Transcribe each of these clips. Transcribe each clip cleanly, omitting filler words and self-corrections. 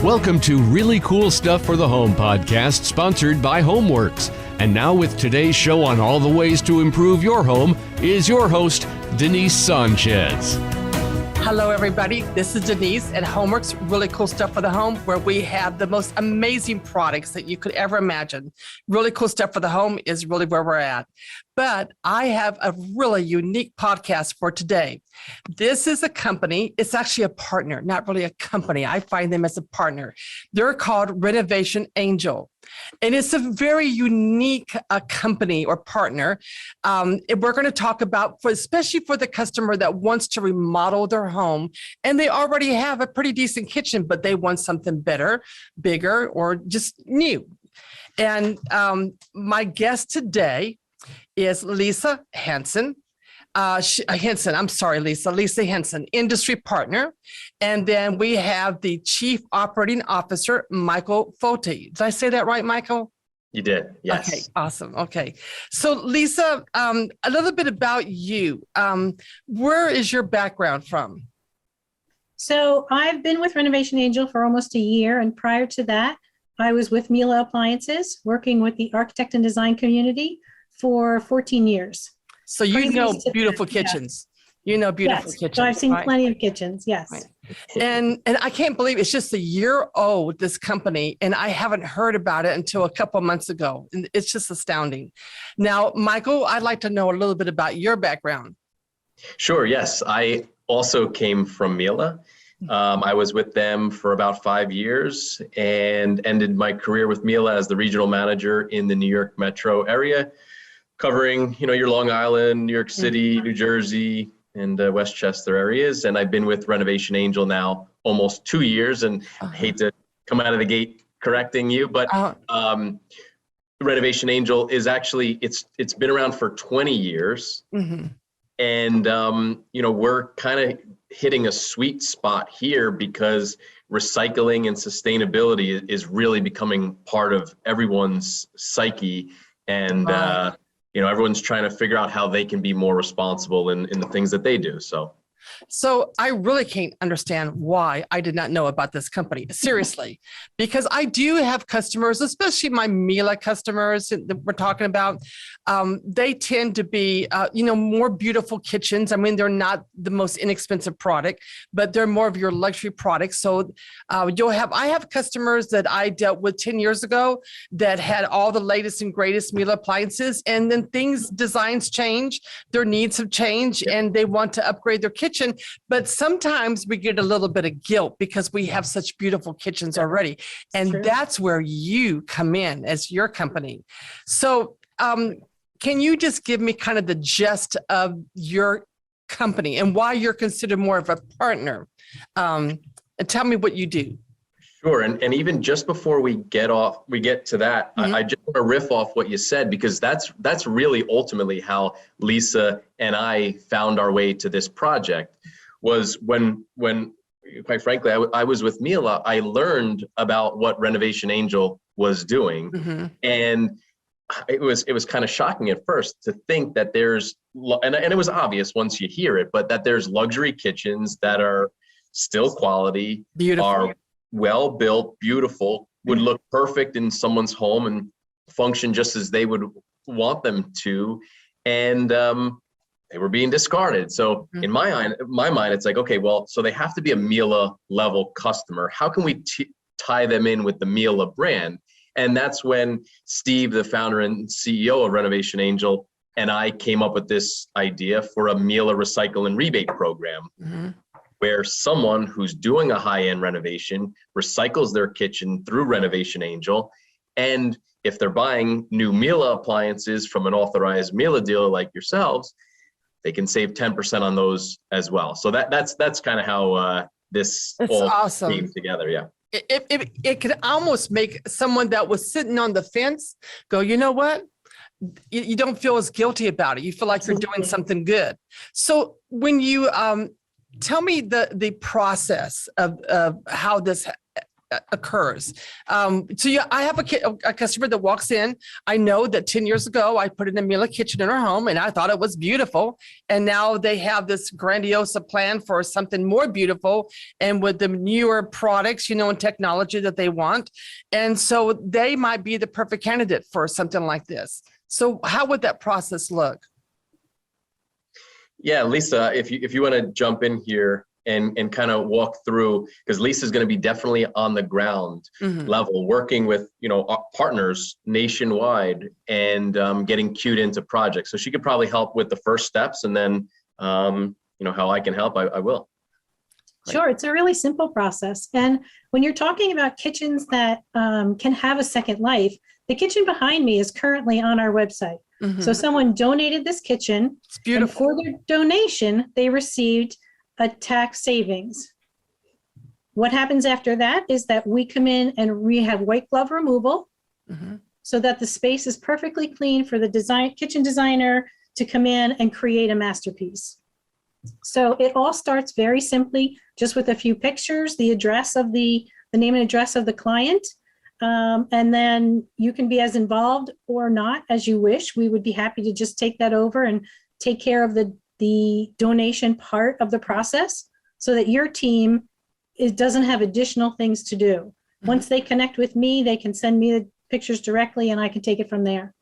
Welcome to Really Cool Stuff for the Home podcast, sponsored by HOMEWORKS. And now with today's show on all the ways to improve your home is your host, Denise Sanchez. Hello, everybody. This is Denise at HOMEWORKS, Really Cool Stuff for the Home, where we have the most amazing products that you could ever imagine. Really Cool Stuff for the Home is really where we're at. But I have a really unique podcast for today. This is a company. It's actually a partner, not really a company. I find them as a partner. They're called Renovation Angel. And it's a very unique company or partner. We're going to talk about, especially for the customer that wants to remodel their home, and they already have a pretty decent kitchen, but they want something better, bigger, or just new. And my guest today is Lisa Hinson. Lisa Hinson, industry partner. And then we have the Chief Operating Officer, Michael Fote. Did I say that right, Michael? You did, yes. Okay, awesome. Okay. So Lisa, a little bit about you. Where is your background from? So I've been with Renovation Angel for almost a year. And prior to that, I was with Miele Appliances, working with the architect and design community for 14 years. So you know beautiful kitchens. You know beautiful kitchens. So I've seen right? plenty of kitchens, yes. Right. And I can't believe it's just a year old, this company, and I haven't heard about it until a couple of months ago. And it's just astounding. Now, Michael, I'd like to know a little bit about your background. Sure, yes. I also came from Miele. I was with them for about 5 years and ended my career with Miele as the regional manager in the New York metro area, covering, your Long Island, New York City, New Jersey, and Westchester areas. And I've been with Renovation Angel now almost 2 years, and I hate to come out of the gate correcting you, but Renovation Angel is actually, it's been around for 20 years. Mm-hmm. And, we're kind of hitting a sweet spot here because recycling and sustainability is really becoming part of everyone's psyche. And, everyone's trying to figure out how they can be more responsible in the things that they do. So I really can't understand why I did not know about this company, seriously, because I do have customers, especially my Miele customers that we're talking about. They tend to be, more beautiful kitchens. I mean, they're not the most inexpensive product, but they're more of your luxury products. So I have customers that I dealt with 10 years ago that had all the latest and greatest Miele appliances, and then designs change, their needs have changed, and they want to upgrade their kitchen. But sometimes we get a little bit of guilt because we have such beautiful kitchens already. And that's where you come in as your company. So can you just give me kind of the gist of your company and why you're considered more of a partner? And tell me what you do. Sure. And even just before we get to that, I just want to riff off what you said, because that's really ultimately how Lisa and I found our way to this project. Was when quite frankly, I was with Miele, I learned about what Renovation Angel was doing. Mm-hmm. And it was kind of shocking at first to think that there's, and it was obvious once you hear it, but that there's luxury kitchens that are still quality, beautiful, are well built, beautiful, would look perfect in someone's home and function just as they would want them to, and they were being discarded. So in my mind, it's like, okay, well, so they have to be a Miele level customer. How can we tie them in with the Miele brand? And that's when Steve, the founder and CEO of Renovation Angel, and I came up with this idea for a Miele recycle and rebate program. Mm-hmm. Where someone who's doing a high-end renovation recycles their kitchen through Renovation Angel. And if they're buying new Miele appliances from an authorized Miele dealer like yourselves, they can save 10% on those as well. So that's kind of how this all awesome. Came together. Yeah. It could almost make someone that was sitting on the fence go, you know what? You don't feel as guilty about it. You feel like you're doing something good. So when you, tell me the process of how this occurs. I have a customer that walks in. I know that 10 years ago, I put in a Mila kitchen in her home and I thought it was beautiful. And now they have this grandiose plan for something more beautiful and with the newer products, and technology that they want. And so they might be the perfect candidate for something like this. So how would that process look? Yeah, Lisa, if you want to jump in here and kind of walk through, because Lisa's going to be definitely on the ground level, working with, our partners nationwide and getting cued into projects. So she could probably help with the first steps, and then, how I can help, I will. Sure, it's a really simple process. And when you're talking about kitchens that can have a second life, the kitchen behind me is currently on our website. So someone donated this kitchen. It's beautiful. And for their donation, they received a tax savings. What happens after that is that we come in and we have white glove removal so that the space is perfectly clean for the kitchen designer to come in and create a masterpiece. So it all starts very simply, just with a few pictures, the address of the name and address of the client. And then you can be as involved or not as you wish. We would be happy to just take that over and take care of the donation part of the process so that your team doesn't have additional things to do. Once they connect with me, they can send me the pictures directly and I can take it from there.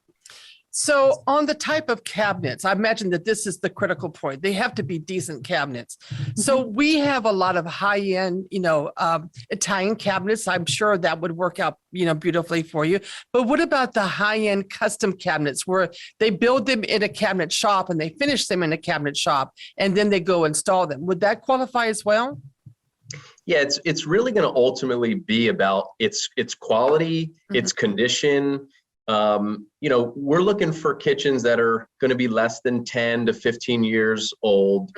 So on the type of cabinets, I imagine that this is the critical point. They have to be decent cabinets. So we have a lot of high-end, Italian cabinets. I'm sure that would work out, beautifully for you. But what about the high-end custom cabinets where they build them in a cabinet shop and they finish them in a cabinet shop and then they go install them? Would that qualify as well? Yeah, it's really going to ultimately be about its quality, its condition. We're looking for kitchens that are going to be less than 10 to 15 years old.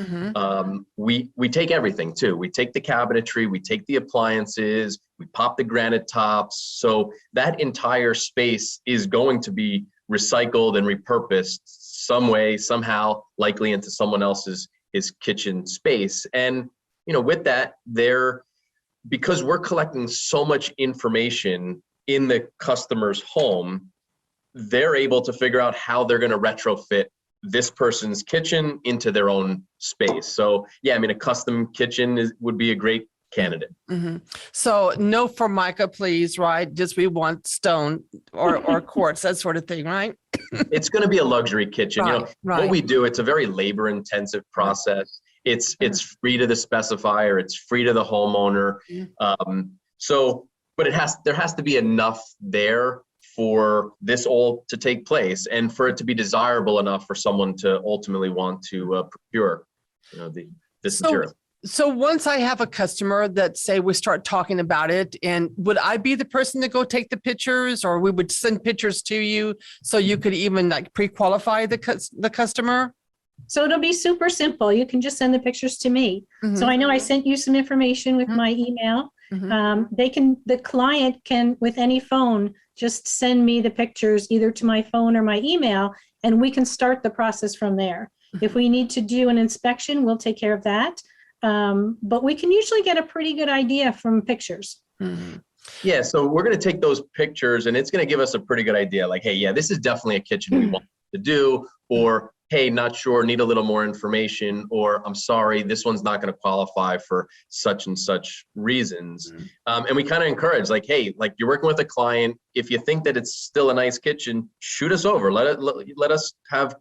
We take everything too. We take the cabinetry, we take the appliances, we pop the granite tops. So that entire space is going to be recycled and repurposed some way, somehow, likely into someone else's kitchen space. And, with that, because we're collecting so much information in the customer's home, they're able to figure out how they're going to retrofit this person's kitchen into their own space. So yeah, a custom kitchen would be a great candidate. So no Formica, please, right? Just we want stone or quartz, that sort of thing, right? It's going to be a luxury kitchen. Right. What we do, it's a very labor intensive process. It's free to the specifier. It's free to the homeowner. But there has to be enough there for this all to take place and for it to be desirable enough for someone to ultimately want to procure, this material. So once I have a customer that say we start talking about it, and would I be the person to go take the pictures, or we would send pictures to you so you could even pre-qualify the customer? So it'll be super simple. You can just send the pictures to me. So I know I sent you some information with my email. The client can, with any phone, just send me the pictures either to my phone or my email, and we can start the process from there. If we need to do an inspection, we'll take care of that. But we can usually get a pretty good idea from pictures. Yeah, so we're going to take those pictures and it's going to give us a pretty good idea. Like, hey, yeah, this is definitely a kitchen we want to do, or hey, not sure, need a little more information, or I'm sorry, this one's not going to qualify for such and such reasons. And we kind of encourage, hey, you're working with a client. If you think that it's still a nice kitchen, shoot us over. Let us have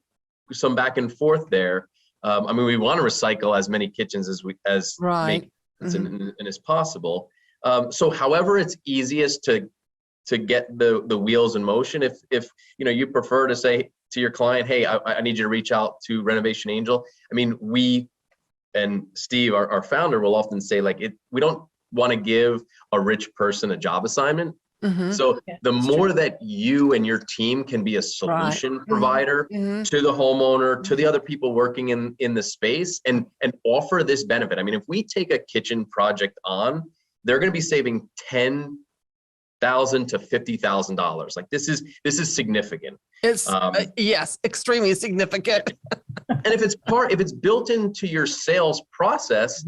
some back and forth there. We want to recycle as many kitchens as right. and as possible. So however it's easiest to get the wheels in motion, if you prefer to say to your client, hey, I need you to reach out to Renovation Angel. We and Steve, our founder, will often say we don't want to give a rich person a job assignment. So the more that you and your team can be a solution provider to the homeowner, to the other people working in the space, and offer this benefit. If we take a kitchen project on, they're going to be saving $10,000 to $50,000. This is significant. It's yes, extremely significant. And if it's built into your sales process,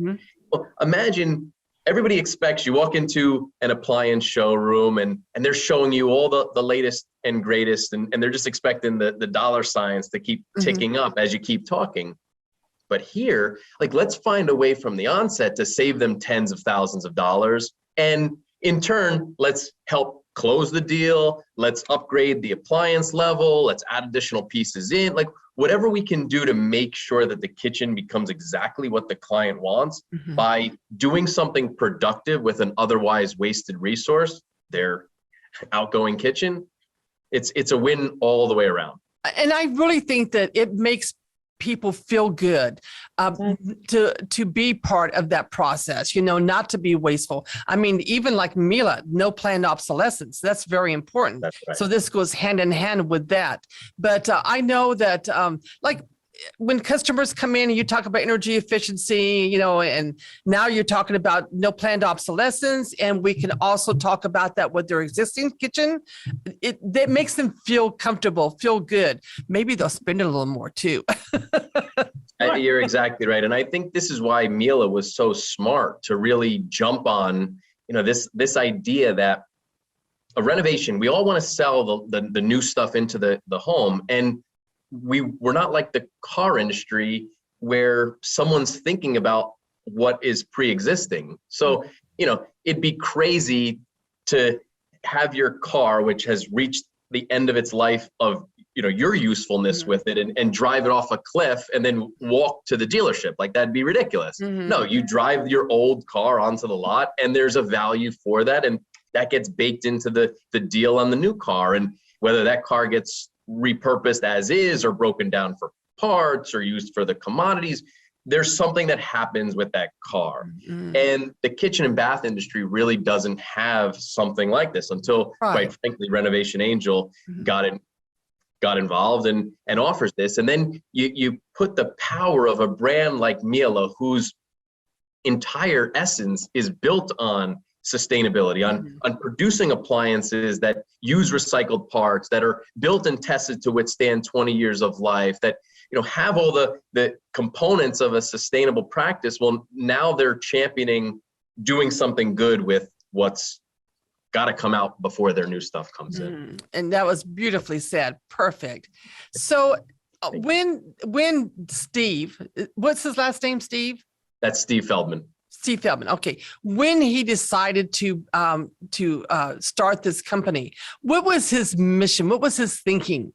well, imagine everybody expects, you walk into an appliance showroom and they're showing you all the latest and greatest, and they're just expecting the dollar signs to keep ticking up as you keep talking. But here, like, let's find a way from the onset to save them tens of thousands of dollars. And in turn, let's help close the deal. Let's upgrade the appliance level. Let's add additional pieces in, like whatever we can do to make sure that the kitchen becomes exactly what the client wants by doing something productive with an otherwise wasted resource, their outgoing kitchen. It's a win all the way around. And I really think that it makes people feel good to be part of that process, not to be wasteful. I mean, even like Mila, no planned obsolescence. That's very important. That's right. So this goes hand in hand with that. But I know that like when customers come in and you talk about energy efficiency, and now you're talking about no planned obsolescence, and we can also talk about that with their existing kitchen. That makes them feel comfortable, feel good. Maybe they'll spend a little more too. You're exactly right. And I think this is why Mila was so smart to really jump on, this idea that a renovation, we all want to sell the new stuff into the home. And we're not like the car industry where someone's thinking about what is pre-existing. So, it'd be crazy to have your car, which has reached the end of its life of, your usefulness with it, and drive it off a cliff and then walk to the dealership. Like, that'd be ridiculous. No, you drive your old car onto the lot, and there's a value for that. And that gets baked into the deal on the new car. And whether that car gets repurposed as is or broken down for parts or used for the commodities, there's something that happens with that car. And the kitchen and bath industry really doesn't have something like this until, quite frankly, Renovation Angel got involved and offers this. And then you put the power of a brand like Mila, whose entire essence is built on sustainability, on producing appliances that use recycled parts, that are built and tested to withstand 20 years of life, that have all the components of a sustainable practice. Well, now they're championing doing something good with what's got to come out before their new stuff comes in. And that was beautifully said. Perfect. So when Steve, what's his last name, Steve? That's Steve Feldman. Steve Feldman. Okay. When he decided to start this company, what was his mission? What was his thinking?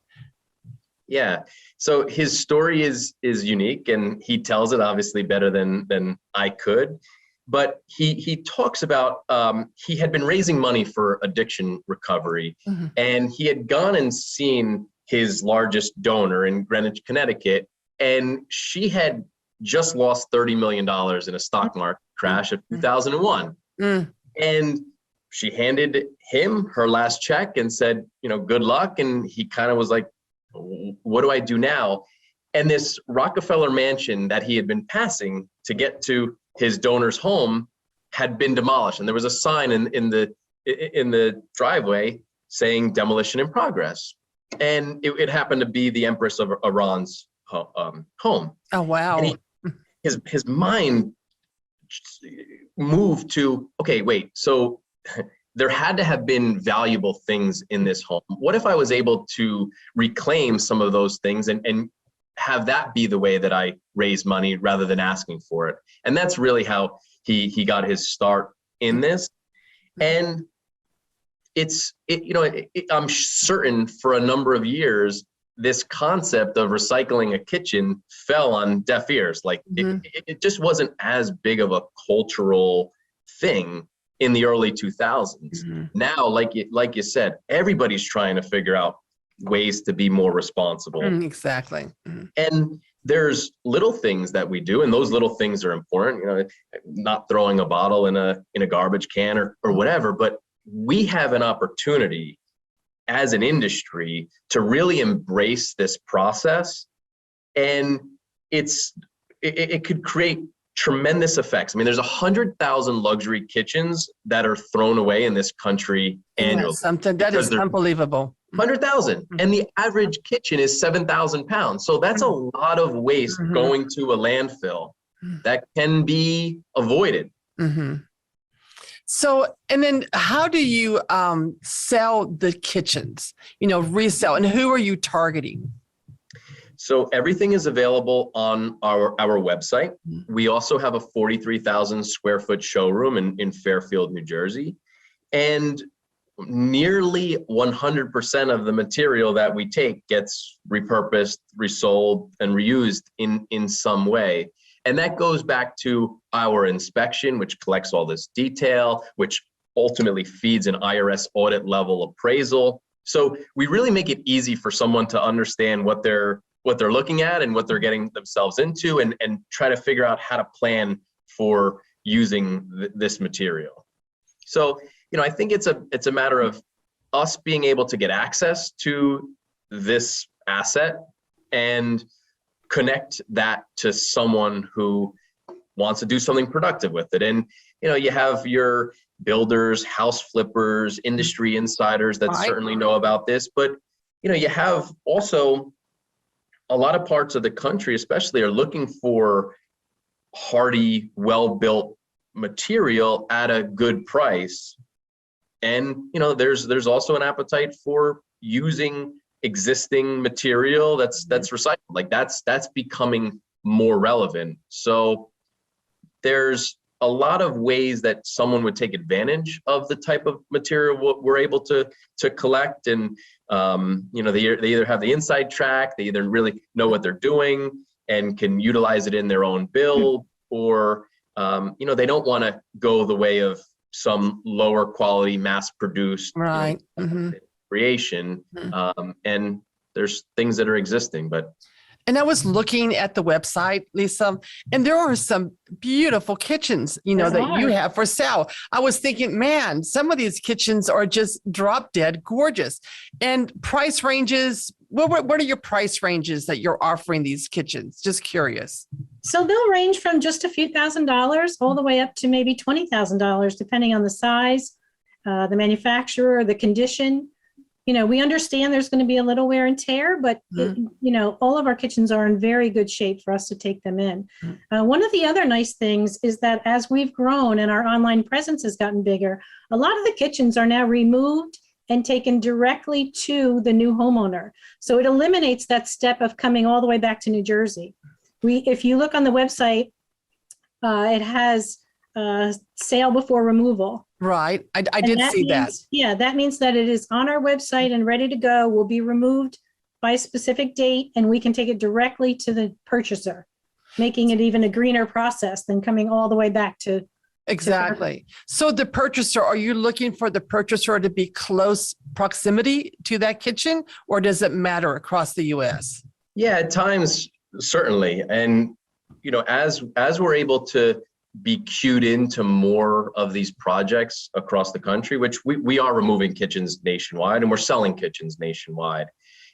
Yeah. So his story is unique, and he tells it obviously better than I could. But he talks about he had been raising money for addiction recovery, and he had gone and seen his largest donor in Greenwich, Connecticut, and she had just lost $30 million in a stock market crash of 2001. And she handed him her last check and said, good luck. And he kind of was like, what do I do now? And this Rockefeller mansion that he had been passing to get to his donor's home had been demolished. And there was a sign in the driveway saying demolition in progress. And it happened to be the Empress of Iran's home. Oh, wow. And his mind moved to, okay, wait, so there had to have been valuable things in this home. What if I was able to reclaim some of those things and have that be the way that I raise money rather than asking for it? And that's really how he got his start in this. And I'm certain for a number of years, this concept of recycling a kitchen fell on deaf ears. Like it just wasn't as big of a cultural thing in the early 2000s. Now, like you said, everybody's trying to figure out ways to be more responsible. Exactly. And there's little things that we do, and those little things are important, not throwing a bottle in a garbage can or whatever, but we have an opportunity as an industry to really embrace this process, and it could create tremendous effects. I mean, there's 100,000 luxury kitchens that are thrown away in this country annually. Something that is unbelievable. 100,000, and the average kitchen is 7,000 pounds. So that's a lot of waste going to a landfill that can be avoided. So, and then how do you sell the kitchens, resell, and who are you targeting? So everything is available on our website. We also have a 43,000 square foot showroom in Fairfield, New Jersey. And nearly 100% of the material that we take gets repurposed, resold, and reused in some way. And that goes back to our inspection, which collects all this detail, which ultimately feeds an IRS audit level appraisal. So we really make it easy for someone to understand what they're looking at and what they're getting themselves into, and try to figure out how to plan for using this material. So, I think it's a matter of us being able to get access to this asset and connect that to someone who wants to do something productive with it. And, you have your builders, house flippers, industry insiders that certainly know about this, but, you have also a lot of parts of the country, especially, are looking for hardy, well-built material at a good price. And, there's also an appetite for using existing material that's recycled. Like that's becoming more relevant. So there's a lot of ways that someone would take advantage of the type of material we're able to collect. And, they either have the inside track, they either really know what they're doing and can utilize it in their own build, or, they don't want to go the way of some lower quality mass produced creation. And there's things that are existing, but. And I was looking at the website, Lisa, and there are some beautiful kitchens, that you have for sale. I was thinking, man, some of these kitchens are just drop dead gorgeous. And price ranges, what are your price ranges that you're offering these kitchens? Just curious. So they'll range from just a few $1,000s all the way up to maybe $20,000, depending on the size, the manufacturer, the condition. We understand there's going to be a little wear and tear, but all of our kitchens are in very good shape for us to take them in. One of the other nice things is that as we've grown and our online presence has gotten bigger, a lot of the kitchens are now removed and taken directly to the new homeowner. So it eliminates that step of coming all the way back to New Jersey. If you look on the website, it has sale before removal. Right. I did see that. Yeah, that means that it is on our website and ready to go, will be removed by a specific date, and we can take it directly to the purchaser, making it even a greener process than coming all the way back to. Exactly. So the purchaser, are you looking for the purchaser to be close proximity to that kitchen, or does it matter across the US? Yeah, at times, certainly. And, as we're able to be cued into more of these projects across the country, which we are removing kitchens nationwide and we're selling kitchens nationwide.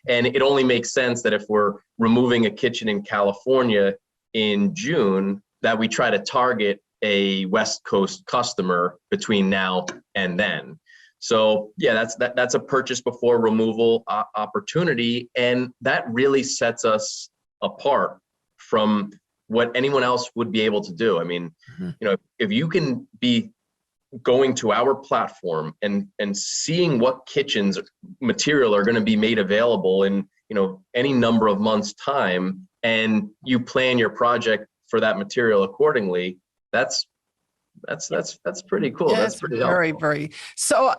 And it only makes sense that if we're removing a kitchen in California in June, that we try to target a West Coast customer between now and then. So yeah, that's a purchase before removal opportunity. And that really sets us apart from what anyone else would be able to do. I mean, if you can be going to our platform and seeing what kitchens material are going to be made available in, any number of months' time, and you plan your project for that material accordingly, that's pretty cool. Yeah, that's pretty very, helpful. very. So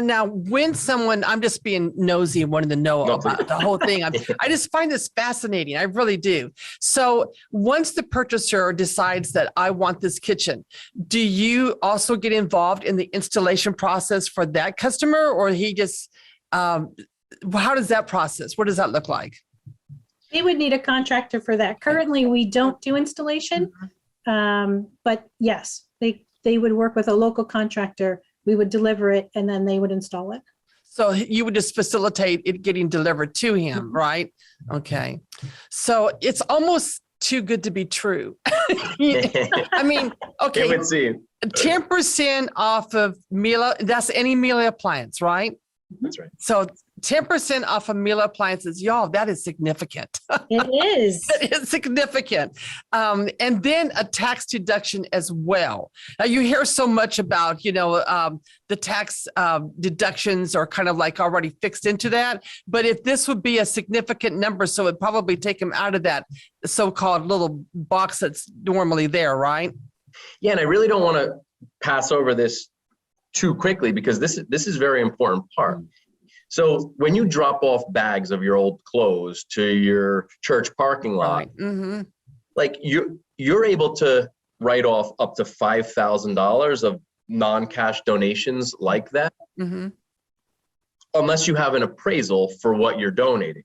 now when someone, I'm just being nosy and wanting to know about the whole thing. I just find this fascinating. I really do. So once the purchaser decides that I want this kitchen, do you also get involved in the installation process for that customer, or he just, how does that process, what does that look like? They would need a contractor for that. Currently, we don't do installation. But yes, they would work with a local contractor. We would deliver it and then they would install it. So you would just facilitate it getting delivered to him, right? Okay. So it's almost too good to be true. I mean, okay. It would seem. 10% off of Miele, that's any Miele appliance, right? That's right. So 10% off of meal appliances, y'all, that is significant. It is. It is significant. And then a tax deduction as well. Now you hear so much about, the tax deductions are kind of like already fixed into that. But if this would be a significant number, so it'd probably take them out of that so-called little box that's normally there, right? Yeah, and I really don't want to pass over this too quickly because this is a very important part. So when you drop off bags of your old clothes to your church parking lot, Right. Mm-hmm. like you're able to write off up to $5,000 of non-cash donations like that, Mm-hmm. unless you have an appraisal for what you're donating.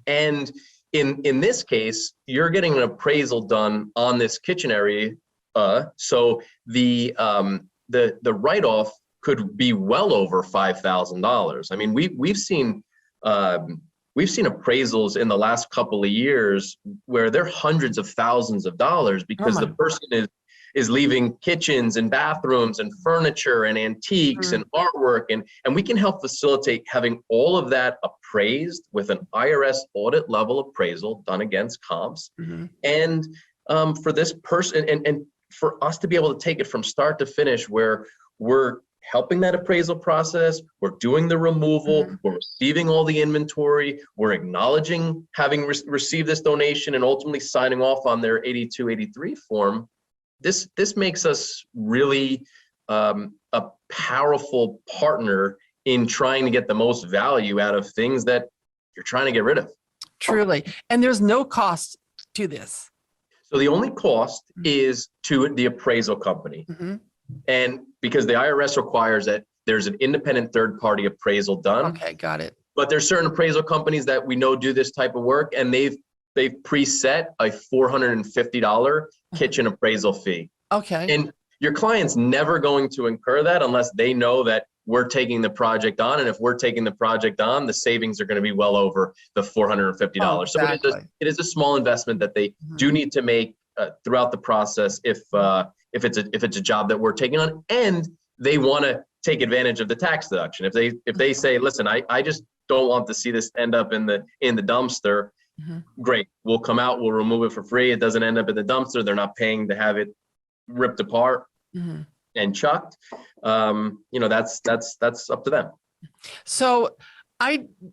And in this case, you're getting an appraisal done on this kitchen area, so the write-off could be well over $5,000. I mean, we've seen appraisals in the last couple of years where they're hundreds of thousands of dollars because the person is leaving kitchens and bathrooms and furniture and antiques and artwork, and we can help facilitate having all of that appraised with an IRS audit level appraisal done against comps. Mm-hmm. And for this person and for us to be able to take it from start to finish, where we're helping that appraisal process, we're doing the removal, we're receiving all the inventory, we're acknowledging having received this donation and ultimately signing off on their 8283 form. This makes us really a powerful partner in trying to get the most value out of things that you're trying to get rid of. Truly. And there's no cost to this. So the only cost is to the appraisal company. Mm-hmm. And because the IRS requires that there's an independent third-party appraisal done. Okay, got it. But there's certain appraisal companies that we know do this type of work, and they've preset a $450 kitchen appraisal fee. Okay. And your client's never going to incur that unless they know that we're taking the project on. And if we're taking the project on, the savings are going to be well over the $450. Oh, exactly. So it is a small investment that they do need to make throughout the process if it's a job that we're taking on, and they want to take advantage of the tax deduction. If they say, listen, I just don't want to see this end up in the dumpster. Great, we'll come out, we'll remove it for free. It doesn't end up in the dumpster. They're not paying to have it ripped apart and chucked. That's up to them. So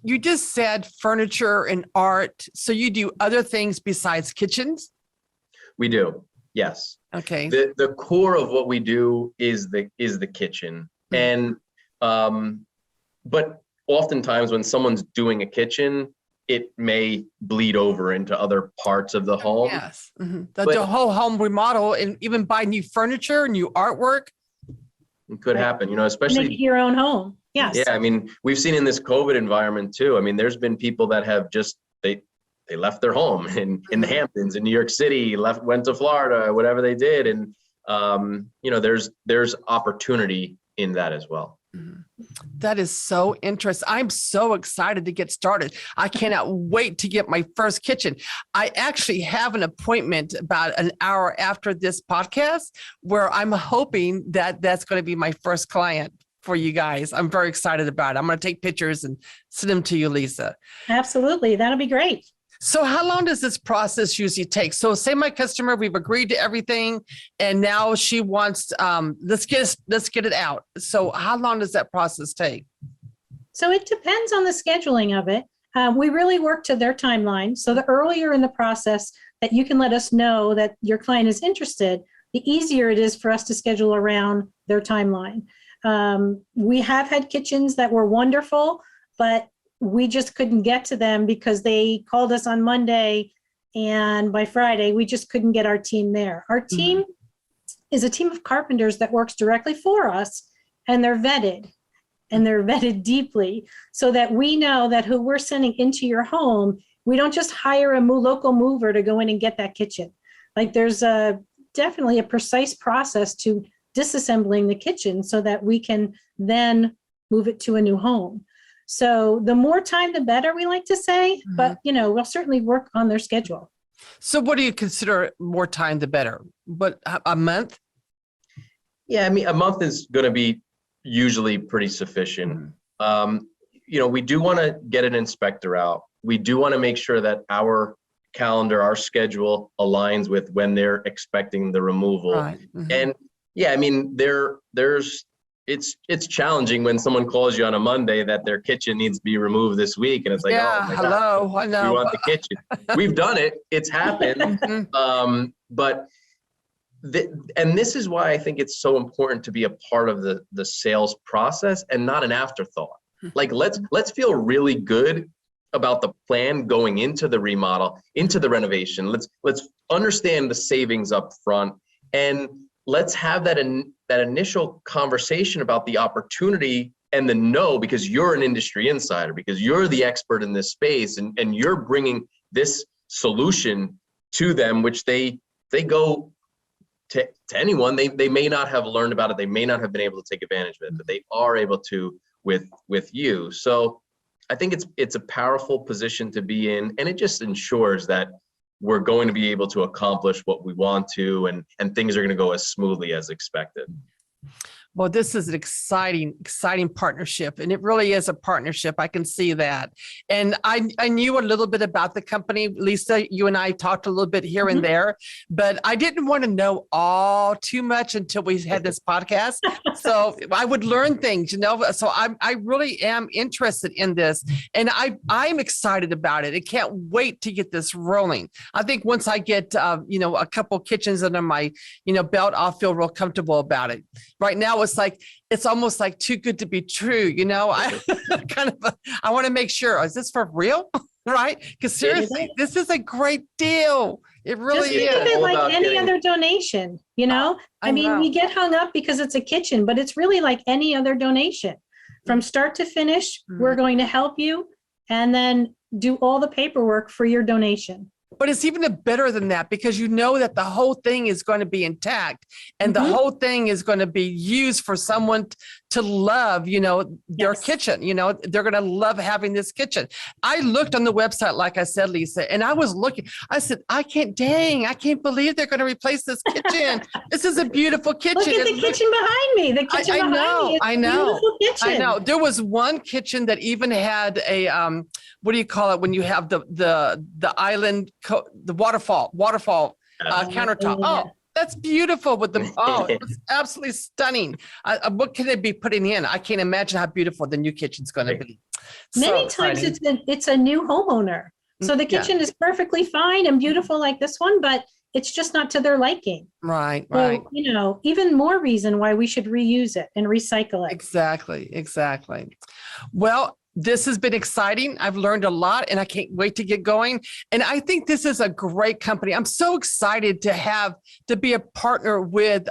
you just said furniture and art. So you do other things besides kitchens? We do, yes. Okay. The core of what we do is the kitchen. And but oftentimes when someone's doing a kitchen, it may bleed over into other parts of the home. Yes. The whole home remodel and even buy new furniture, new artwork. It could happen, especially Make your own home. Yes. Yeah, I mean, we've seen in this COVID environment too. I mean, there's been people that have just they left their home in the Hamptons, in New York City, went to Florida, whatever they did, and there's opportunity in that as well. That is so interesting. I'm so excited to get started. I cannot wait to get my first kitchen. I actually have an appointment about an hour after this podcast where I'm hoping that that's going to be my first client for you guys. I'm very excited about it. I'm going to take pictures and send them to you, Lisa. Absolutely. That'll be great. So how long does this process usually take? So say my customer, we've agreed to everything, and now she wants, let's get it out. So how long does that process take? So it depends on the scheduling of it. We really work to their timeline. So the earlier in the process that you can let us know that your client is interested, the easier it is for us to schedule around their timeline. We have had kitchens that were wonderful, but we just couldn't get to them because they called us on Monday, and by Friday, we just couldn't get our team there. Our team is a team of carpenters that works directly for us, and they're vetted deeply so that we know that who we're sending into your home, we don't just hire a local mover to go in and get that kitchen. Like there's definitely a precise process to disassembling the kitchen so that we can then move it to a new home. So the more time, the better, we like to say, but we'll certainly work on their schedule. So what do you consider more time, the better? But a month? Yeah, I mean, a month is going to be usually pretty sufficient. we do want to get an inspector out. We do want to make sure that our calendar, our schedule aligns with when they're expecting the removal. Right. Mm-hmm. And yeah, I mean, it's challenging when someone calls you on a Monday that their kitchen needs to be removed this week. And it's like, yeah, oh my hello, God, I know. we want the kitchen. We've done it. It's happened. But and this is why I think it's so important to be a part of the sales process and not an afterthought. Like, let's feel really good about the plan going into the remodel, into the renovation. Let's understand the savings up front, and let's have that initial conversation about the opportunity and the no, because you're an industry insider, because you're the expert in this space, and you're bringing this solution to them, which they go to anyone. They may not have learned about it. They may not have been able to take advantage of it, but they are able to with you. So I think it's a powerful position to be in, and it just ensures that we're going to be able to accomplish what we want to, and things are going to go as smoothly as expected. Well, this is an exciting partnership, and it really is a partnership. I can see that. And I knew a little bit about the company. Lisa, you and I talked a little bit here and there, but I didn't want to know all too much until we had this podcast. So I would learn things, so I really am interested in this, and I'm excited about it. I can't wait to get this rolling. I think once I get, a couple kitchens under my, belt, I'll feel real comfortable about it. Right now, it's almost like too good to be true. I I want to make sure, is this for real? Right? Because seriously, this is a great deal. It really Just think of is. it like any other donation, I mean, we get hung up because it's a kitchen, but it's really like any other donation. From start to finish, we're going to help you and then do all the paperwork for your donation. But it's even better than that, because that the whole thing is going to be intact, and the whole thing is going to be used for someone to love, their kitchen. They're going to love having this kitchen. I looked on the website, like I said, Lisa, and I was looking, I said, I can't believe they're going to replace this kitchen. This is a beautiful kitchen. Look at the kitchen behind me. The kitchen behind me. I know. Beautiful kitchen. I know. There was one kitchen that even had a, what do you call it when you have the island, the waterfall countertop? Oh, that's beautiful with the, it was absolutely stunning. What can they be putting in? I can't imagine how beautiful the new kitchen's going to be. Many times it's a new homeowner. So the kitchen is perfectly fine and beautiful like this one, but it's just not to their liking. Right. So, even more reason why we should reuse it and recycle it. Exactly. Well, this has been exciting. I've learned a lot, and I can't wait to get going. And I think this is a great company. I'm so excited to be a partner with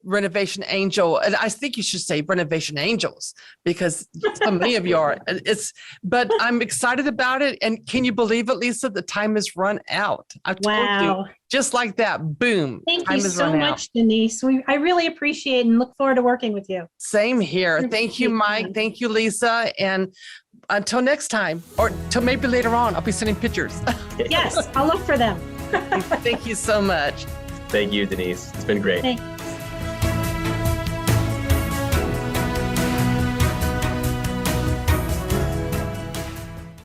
Renovation Angel. And I think you should say Renovation Angels, because so many of you are. But I'm excited about it. And can you believe it, Lisa? The time has run out. I told you, just like that, boom. Thank you so much, Denise. I really appreciate and look forward to working with you. Same here. Thank you, Mike. Thank you, Lisa. And until next time, or till maybe later on, I'll be sending pictures. Yes, I'll look for them. Thank you so much. Thank you, Denise. It's been great. Thank you.